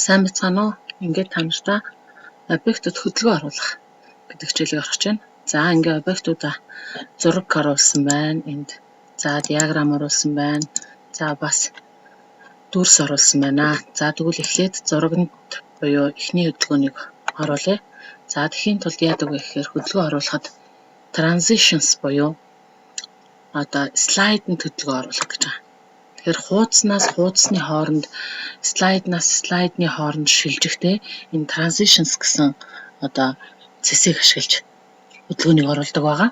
Сайн бацгаана уу? Ингээд та нартай объектод хөдөлгөөн оруулах гэдэг хичээлийг орох гэж байна. За ингээд объектуудаа зураг оруулсан байна. Энд за диаграм оруулсан байна. За бас дүрс оруулсан байна. За тэгвэл эхлээд зурагт буюу эхний хөдөлгөөнийг оруулъя. За тэхийн тулд яадаг вэ гэхээр хөдөлгөөн оруулахад transitions буюу одоо слайданд хөдөлгөөн оруулах гэж байна. Тэгэхээр хуудаснаас хуудасны хооронд, слайднаас слайдны хооронд шилжихдээ энэ transitions гэсэн одоо цэсийг ашиглаж хөдөлгөөнийг оруулдаг байгаа.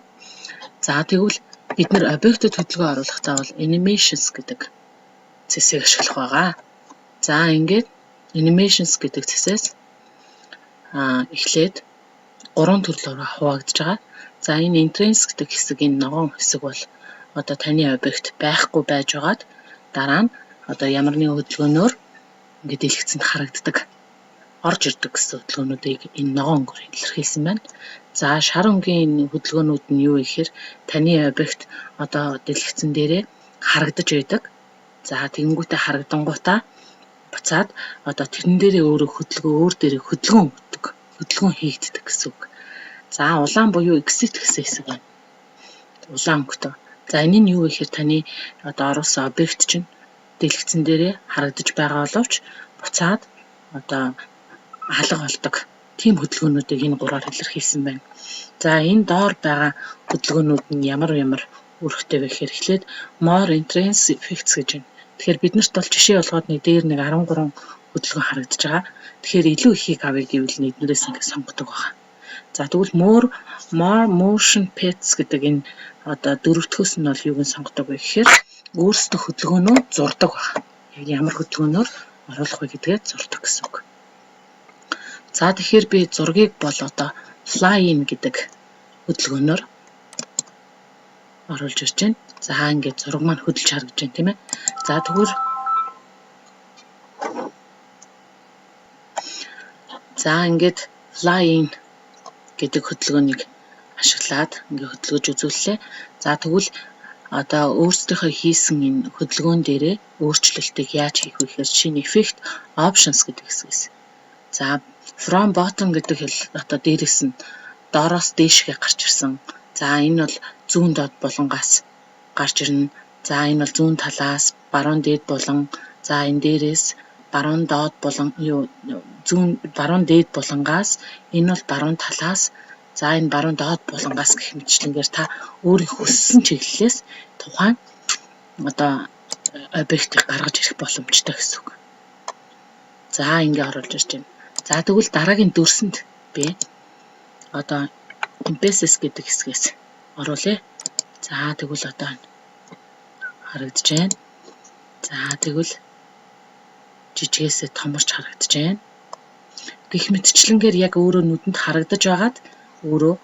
За тэгвэл бид нэр объектод хөдөлгөөн оруулахдаа бол animations гэдэг цэсийг ашиглах байгаа. За ингээд animations гэдэг цэсээс эхлээд 3 төрлөөр хуваагдж байгаа. За энэ entrance гэдэг хэсэг, энэ ногоон хэсэг бол одоо таны объект байхгүй байж байгаад дараа нь одоо ямар нэгэн хөдөлгөөнөөр ингээд дэлгэцэнд харагддаг, орж ирдэг гэсэн хөдөлгөөнүүдийг энэ ногоон өнгөөр илэрхийлсэн байна. За шар өнгийн хөдөлгөөнүүд нь юу вэ гэхээр таны объект одоо дэлгэцэн дээрээ харагдаж байдаг. За тэгэнгүүтээ харагдангуудаа буцаад одоо тэрэн дээрээ өөр хөдөлгөөн өгдөг, хөдөлгөөн хийгддэг гэсэн үг. За улаан буюу exit гэсэн хэсэг байна. Улаан өнгөтэй. За энэ нь юу вэ гэхээр таны одоо оруулсан объект чинь дэлгэцэн дээрээ харагдаж байгаа боловч буцаад одоо алга болдог. Тийм хөдөлгөөнүүдийг энэ гураар илэрхийлсэн байна. За энэ доор байгаа хөдөлгөөнүүд нь ямар үүрэгтэй вэ гэхээр эхлээд more entrance effects гэж байна. Тэгэхээр биднэрт бол жишээ болгоод дээр 13 хөдөлгөөн харагдаж байгаа. Тэгэхээр илүү ихийг авъя гэвэл эднэрээс ингэ сонгодог байна. За тэгвэл more motion pets гэдэг энэ одоо дөрөвдөхөөс нь бол юуг нь сонгодог вэ гэхээр өөрсдөө хөдөлгөөнөө зурдаг байна. Яг ямар хөдөлгөөнөөр оруулах вэ гэдгээ зурдаг гэсэн үг. За тэгэхээр би зургийг бол одоо fly in гэдэг хөдөлгөөнөөр оруулж ирж байна. За ингээд зураг маань хөдөлж харагдаж байна тийм ээ. За тэгвэл за ингээд fly in гэдэг хөдөлгөөнийг ашиглаад ингээд хөдөлгөж үзүүллээ. За тэгвэл одоо өөрсдийнхөө хийсэн энэ хөдөлгөөн дээрээ өөрчлөлтийг яаж хийх вэ гэхээр шинэ effect options гэдэг хэсгээс. За from bottom гэдэг хэл одоо дээрээс нь доороос дээшгээ гарч ирсэн. За энэ бол зүүн доод булангаас гарч ирнэ. За энэ бол зүүн талаас баруун дээд булан. За энэ дээрээс баруун доод булан баруун дээд булангаас энэ бол баруун талаас. За энэ баруун доод булангаас гэх мэтчлэнгээр та өөрийн хүссэн чиглэлээс тухайн одоо объектыг гаргаж ирэх боломжтой гэсэн үг. За ингэ оруулж ирж байна. За тэгвэл дараагийн дүрсэнд би одоо emphasis гэдэг хэсгээс оруулъя. За тэгвэл одоо харагдаж байна. За тэгвэл жижигээсээ томорч харагдаж байна. Гэх мэтчлэнгээр яг өөрөө нүдэнд харагдаж байгаад өөрөө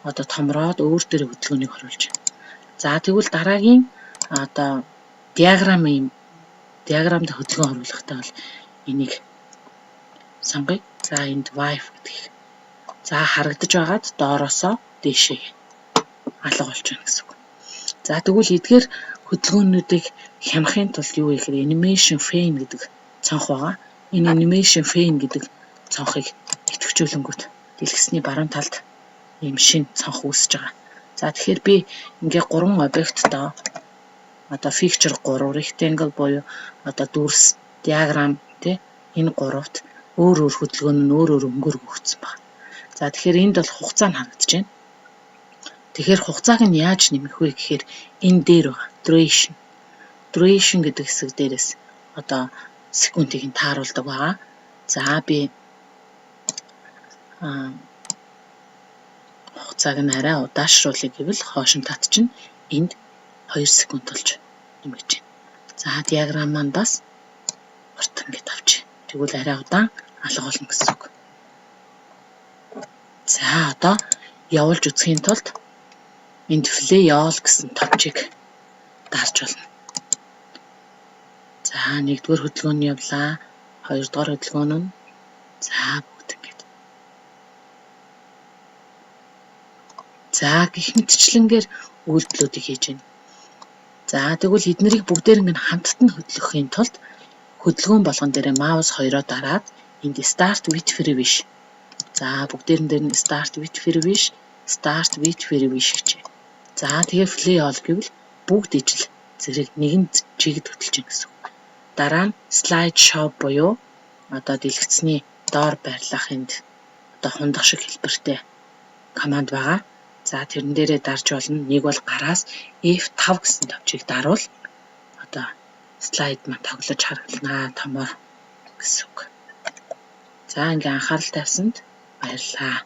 одоо томроод өөр дээр хөдөлгөөнийг оруулж байна. За тэгвэл дараагийн одоо диаграмд хөдөлгөөн оруулахдаа бол энийг сонгоё. За энд wife гэдэг. За харагдаж байгаад доороосоо дээшээ алга болж байна гэсэн үг. За тэгвэл эдгээр хөдөлгөөнүүдийг хянахын тулд юу вэ гэхээр animation pane гэдэг цонх байгаа. Энэ animation pane гэдэг цонхыг идэвхжүүлэнгүүт дэлгэцний баруун талд ийм шинэ цонх үүсэж байгаа. За тэгэхээр би ингээ 3 объекттой одоо picture 3 rectangle буюу одоо дүрс, диаграм тий энэ 3-т өөр хөдөлгөөн нь өөр өнгөөр өгсөн байна. За тэгэхээр энд бол хугацаа нь харагдаж байна. Тэгэхээр хугацааг нь яаж нэмэх вэ гэхээр энэ дээр байгаа duration гэдэг хэсэг дээрээс одоо секундыг нь тааруулдаг байгаа. За би хугацааг нь арай удаашруулъя гэвэл хойшин тат чинь энд 2 секунд болж нэмэгдэж байна. За диаграм маань бас урт ингээд авч. Тэгвэл арай удаан алга болно гэсэн үг. За одоо явуулж үзэхийн тулд энд play all гэсэн товчийг дарж болно. За нэгдүгээр хөдөлгөөн нь явлаа. Хоёрдугаар хөдөлгөөн нь за бүгд ингээд. За гэх мэтчлэнгээр үйлдэлүүдийг хийж байна. За тэгвэл эднэрийг бүгдээр ингээд хамтд нь хөдлөхийн тулд хөдөлгөөн болгон дээр маус хоёроо дараад энд start with free биш. За бүгдээрэн дээр нь start with free биш, start with free биш гэж. За тэгээ play all гэвэл бүгд ижил зэрэг нэгэн чигэд хөтлж ийн гэсэн. Дараа нь slide show буюу одоо дэлгэцний доор байрлах энд одоо хундах шиг хэлбэртэй команд байгаа. За тэрэн дээрээ дарж болно. Нэг бол гараас F5 гэсэн товчийг дарвал одоо слайд маань тоглож харагдана томоор гэсэн үг. За ингээм анхаарал тавьсанд баярлалаа.